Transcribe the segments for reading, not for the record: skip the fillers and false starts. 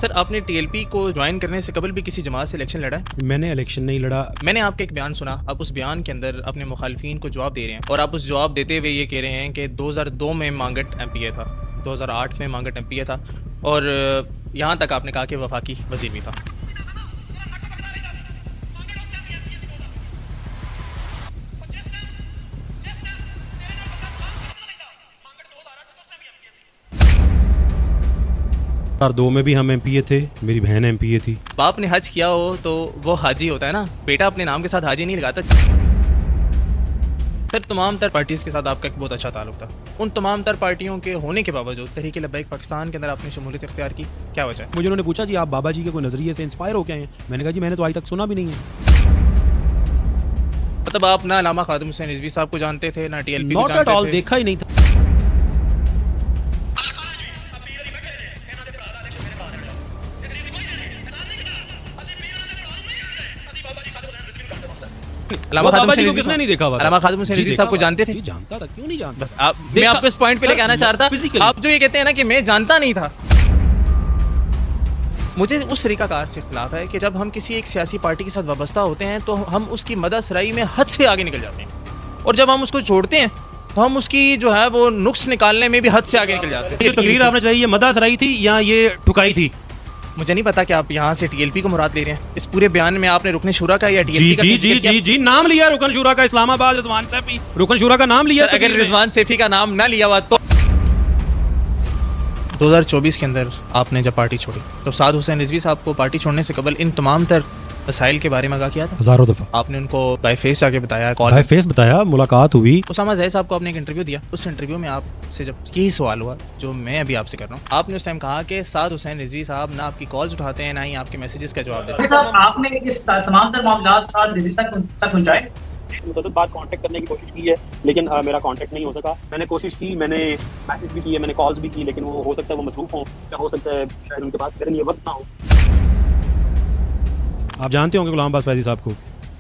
Sir, आपने TLP को join करने से कबल भी किसी जमात से इलेक्शन लड़ा है? मैंने इलेक्शन नहीं लड़ा। मैंने आपका एक बयान सुना, आप उस बयान के अंदर अपने मुखालफिन को जवाब दे रहे हैं और आप उस जवाब देते हुए ये कह रहे हैं कि 2002 में मांगट एमपीए था, 2008 में मांगट एमपीए था और यहाँ तक आपने कहा कि वफाकी वज़ीर भी था। दो में भी हम एमपीए थे, मेरी बहन एमपीए थी। बाप ने हज किया हो तो वो हाजी होता है ना, बेटा अपने नाम के साथ हाजी नहीं लगाता। सर, तमाम तर पार्टीज़ के साथ आपका एक बहुत अच्छा ताल्लुक था। उन तमाम तर पार्टियों के होने के बावजूद तहरीक लब्बैक पाकिस्तान के अंदर आपने शमूलियत इख्तियार की, क्या वजह है? मुझे उन्होंने पूछा जी आप बाबा जी के कोई नजरिए से इंस्पायर हो गए हैं? मैंने कहा जी मैंने तो आज तक सुना भी नहीं है। मतलब आप ना अल्लामा खादिम हुसैन रिजवी साहब को जानते थे, ना टीएलपी को नॉट एट जानते ऑल, थे। देखा ही नहीं था। अल्लामा खादिम बाबा जी हुसैन को रिजवी किसने साहब- नहीं देखा हुआ था? अल्लामा खादिम हुसैन जी, रिजवी देखा साहब को हुआ। जानते थे? जी, जानता था, क्यों नहीं जानता? बस मैं आपको इस पॉइंट पे लेके आना चाह रहा था। Physically। आप जो ये कहते हैं ना कि मैं जानता नहीं था, मुझे उस तरीकाकार से इख्तिलाफ है कि जब हम किसी एक सियासी पार्टी के साथ वाबस्ता होते हैं तो हम उसकी मददसराई में हद से आगे निकल जाते हैं, और जब हम उसको छोड़ते हैं तो हम उसकी जो है वो नुक्स निकालने में भी हद से आगे निकल जाते ये हैं। तकरीर आपने चलाई, ये मदद थी या ये ठुकाई थी? मुझे नहीं पता कि आप यहाँ से टीएलपी को मुराद ले रहे हैं। इस पूरे बयान में आपने रुकने शुरा का या जी टीएलपी का जी जिक्र जी किया? जी जी नाम लिया रुकन शुरा का, इस्लामाबाद रिजवान सैफी, रुकन शुरा का नाम लिया। सर, अगर रिजवान सैफी का नाम ना लिया हुआ तो 2024 के अंदर आपने जब पार्टी छोड़ी तो साद हुसैन रिजवी साहब को पार्टी छोड़ने से कबल इन तमाम तर मसाइल के बारे में आगाह किया था? हजारों दफा आपने उनको बाय फेस आके बताया, कॉल भाई फेस बताया, मुलाकात हुई। उसामा ज़ैद साहब को आपने एक इंटरव्यू दिया, उस इंटरव्यू में आपसे जब यही सवाल हुआ जो मैं अभी आपसे कर रहा हूँ, आपने उस टाइम कहा कि साद हुसैन रिजवी साहब ना आपकी कॉल्स उठाते हैं, ना ही आपके मैसेजेस का जवाब देते हैं। साहब, आपने इस तमाम तर मामलात साथ रिजवी तक पहुंचाए? मुतअद्दिद बार कांटेक्ट करने की कोशिश की है लेकिन मेरा कांटेक्ट नहीं हो सका। मैंने कोशिश की, मैंने मैसेज भी किए, मैंने कॉल्स भी की, लेकिन वो हो सकता है वो मसरूफ हो, या हो सकता है शायद उनके पास मेरे लिए वक्त ना हो। आप जानते होंगे गुलाम अब्बास फैजी साहब को,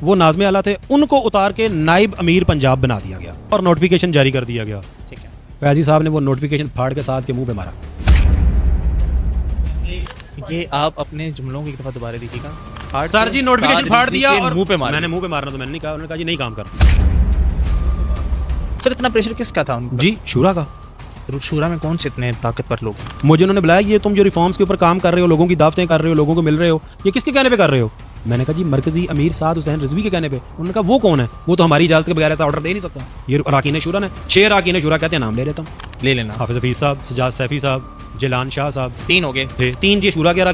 वो नाज़िम आला थे, उनको उतार के नाइब अमीर पंजाब बना दिया गया और नोटिफिकेशन जारी कर दिया गया। ठीक है, फैजी साहब ने वो नोटिफिकेशन फाड़ के साथ के मुंह पे मारा। ये आप अपने जुमलों की एक दफा दोबारा देखिएगा। सर जी नोटिफिकेशन फाड़ दिया और मुंह पे मारा। मैंने मुंह पे मारना तो मैंने नहीं कहा, उन्होंने कहा जी नहीं काम कर। सर, इतना प्रेशर किसका था उन पर? जी शूरा का। शूरा में कौन से इतने ताकतवर लोग? मुझे उन्होंने बुलाया ये तुम जो रिफॉर्म्स के ऊपर काम कर रहे हो, लोगों की दावतें कर रहे हो, लोगों को मिल रहे हो, ये किसके कहने पे कर रहे हो? मैंने कहा जी मरकजी अमीर साद हुसैन रिजवी के कहने पे। उन्होंने कहा वो कौन है? वो तो हमारी इजाजत के बगैर ऐसा ऑर्डर दे नहीं सकता। ये अराकीन शूरा ने, 6 अराकीन शूरा कहते हैं, नाम ले लेता हूँ। ले लेना। हाफिज हफीज साहब, सजाद सैफी साहब, जिलान शाह साहब, 3 हो गए। 3 ये शूरा के